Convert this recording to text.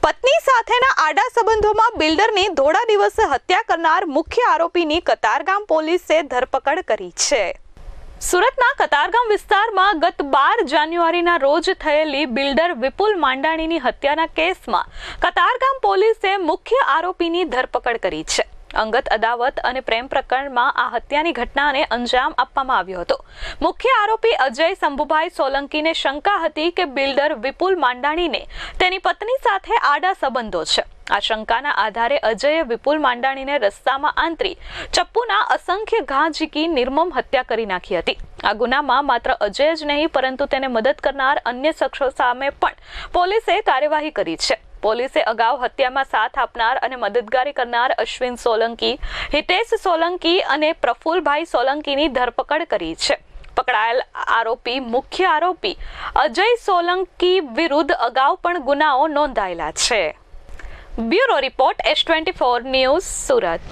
પત્ની સાથેના આડા સંબંધોમાં બિલ્ડરની ધોળા દિવસે હત્યા કરનાર મુખ્ય આરોપીની કતારગામ પોલીસે ધરપકડ કરી છે। સુરતના કતારગામ વિસ્તારમાં ગત 12 જાન્યુઆરીના રોજ થયેલી બિલ્ડર વિપુલ માંડાણીની હત્યાના કેસમાં કતારગામ પોલીસે મુખ્ય આરોપીની ધરપકડ કરી છે। અંગત અદાવત અને પ્રેમ પ્રકરણમાં આ હત્યાની ઘટનાને અંજામ આપવામાં આવ્યો હતો। મુખ્ય આરોપી અજય શંભુભાઈ સોલંકીને શંકા હતી કે બિલ્ડર વિપુલ માંડાણીને તેની પત્ની સાથે આડા સંબંધો છે। આ શંકાના આધારે અજયે વિપુલ માંડાણીને રસ્તામાં આંતરી ચપ્પુના અસંખ્ય ઘા ઝીકી નિર્મમ હત્યા કરી નાખી હતી। આ ગુનામાં માત્ર અજય જ નહીં પરંતુ તેને મદદ કરનાર અન્ય શખ્સો સામે પણ પોલીસે કાર્યવાહી કરી છે। પોલીસે અગાઉ હત્યામાં સાથ આપનાર અને મદદગારી કરનાર અશ્વિન સોલંકી, હિતેશ સોલંકી અને પ્રફુલભાઈ સોલંકીની ધરપકડ કરી છે। પકડાયેલ મુખ્ય આરોપી અજય સોલંકી વિરુદ્ધ અગાઉ પણ ગુનાઓ નોંધાયેલા છે। Bureau report S24 news Surat.